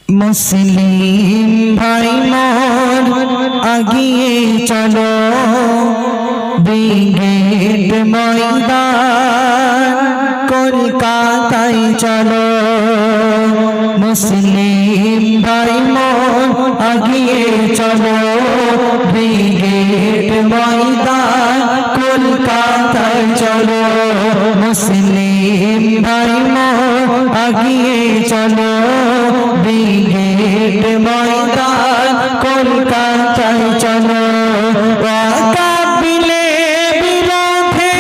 মুসলিম ভাই মোর আগিয়ে চলো, ব্রিগেড ময়দান কলকাতায় চলো। মুসলিম ভাই মোর আগিয়ে চলো, ব্রিগেড ময়দান কলকাতায় চলো। মুসলিম ভাই মোর আগিয়ে চলো, ব্রিগেড ময়দান কলকাতায় চলো। ওয়াকাবিলে বিরোধে,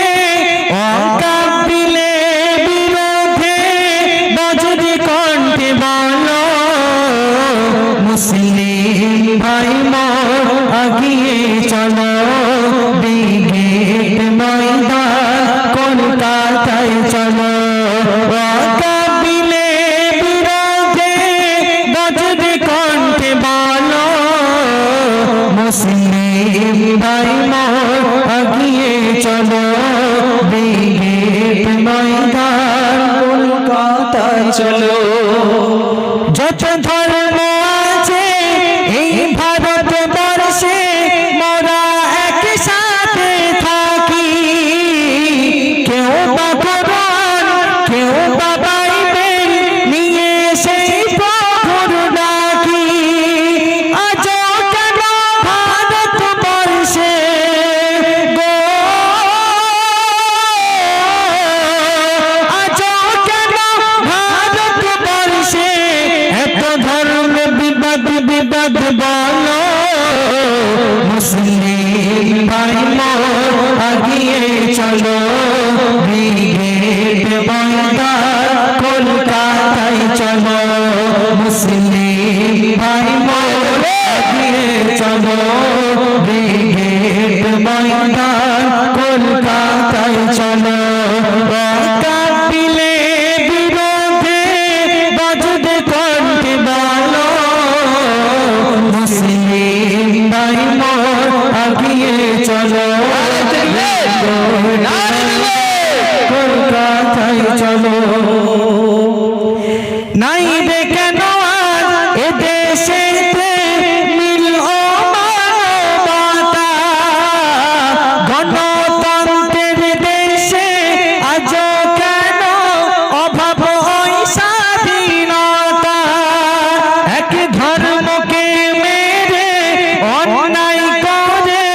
ওয়াকাবিলে বিরোধে বজ্রে কণ্ঠে বলো, মুসলিম ভাই মোর আগিয়ে চলো, ব্রিগেড ময়দান কলকাতায় চলো। ওয়াকাবিলে বিরোধে বজ্রে কণ্ঠে বলো, মুসলিম ভাই মোর আগিয়ে চলো, ব্রিগেড ময়দান কলকাতায় চলো। যত ধর্ম আছে এই ভারতবর্ষে মোরা একসাথে থাকি, কেউ বা কোরআন কেউ বা বাইবেল নিয়ে সেই প্রভুর ডাকি। আজও কেন ভারতবর্ষে গো, আজও কেন ভারতবর্ষে এত ধর্ম বিবাদ বিবাদ বলো, মুসলিম ভাই মোর আগিয়ে চলো, ব্রিগেড ময়দান কলকাতায় চলো। মুসলিম ভাই মোর আগিয়ে চলো, ব্রিগেড ময়দান কলকাতায় চলো। ওয়াকাবিলে বিরোধে বজ্রে কণ্ঠে বলো, মুসলিম ভাই মোর আগিয়ে চলো, কলকাতায় চলো। নাই রে কেন আর এ দেশেতে মিল ও মানবতা, গণতন্ত্রের দেশে আজও কেন অভাব ওই স্বাধীনতা। এক ধর্মকে মেরে অন্যায় করে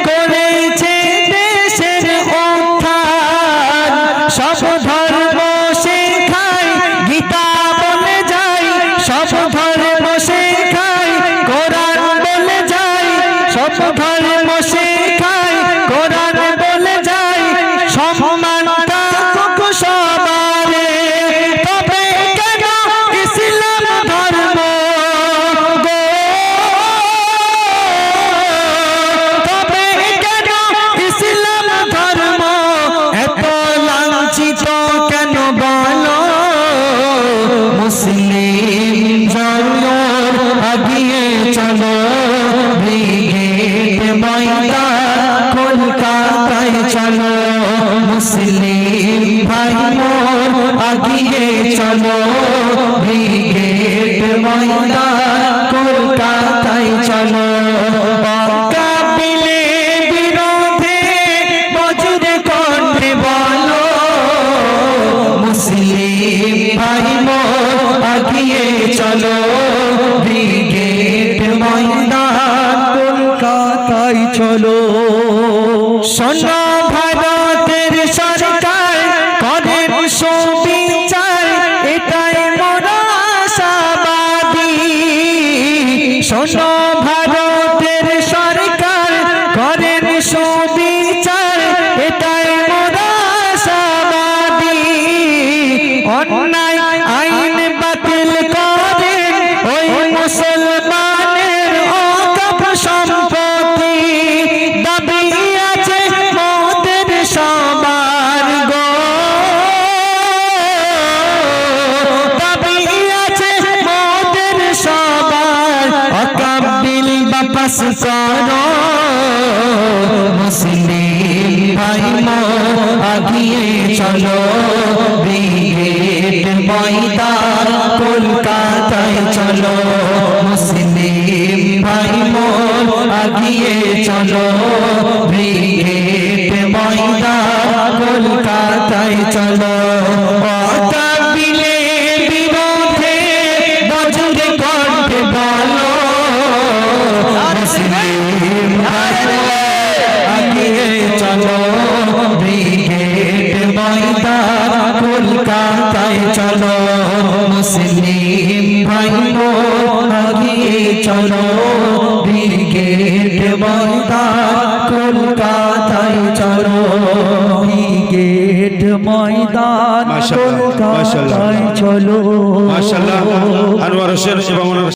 করেছে দেশের উত্থান। সব ধর্ম শেখায় গীতা বলে যায়, সব ধর্ম শেখায় কোরআন বলে যায়, সব ধর্ম শেখায় কোরআন বলে যায়, সম্মান থাকুক সবারে। তবে কেন ইসলাম ধর্ম গো, তবে কেন ইসলাম ধর্ম এত লাঞ্ছিত কেন বলো, মুসলিম জনগণ আগিয়ে চলো, ব্রিগেড ময়দান কলকাতায় চলো। মুসলিম ভাই মোর আগিয়ে চলো, ব্রিগেড ময়দান কলকাতায় চলো। ওয়াকাবিলে বিরোধে বজ্রে কণ্ঠে বলো, মুসলিম ভাই মোর আগিয়ে চলো, ব্রিগেড ময়দান কলকাতায় চলো। শোনো ভারতের সরকার করেন সুবিচার, এটাই মোরা আশাবাদী। শোনো ভারতের সরকার করেন সুবিচার, এটাই মোরা আশাবাদী। অন্যায় আইন বাতিল করেন ওই মুসলমানের অকাপ সম্পত্তি, দাবি আছে মোদের সবার গো, দাবি আছে মোদের সবার। ওয়াকাবিল বাপাস করো, মুসলিম ভাই মোর আগিয়ে চলো, ব্রিগেড ময়দান কলকাতায় চলো মুসলিম ভাই মোর আগিয়ে চলো ব্রিগেড ময়দান কলকাতায় চলো অতাবিলের বিরুদ্ধে বজ্র কণ্ঠে বলো মুসলিম ভাই আগিয়ে চলো ব্রিগেড ময়দান কলকাতায় চলো মুসলিম ভাই আগিয়ে চলো ব্রিগেড ময়দান কলকাতায় চলো ব্রিগেড ময়দান কলকাতায় চলো মাশাআল্লাহ আনোয়ার হোসেন এবং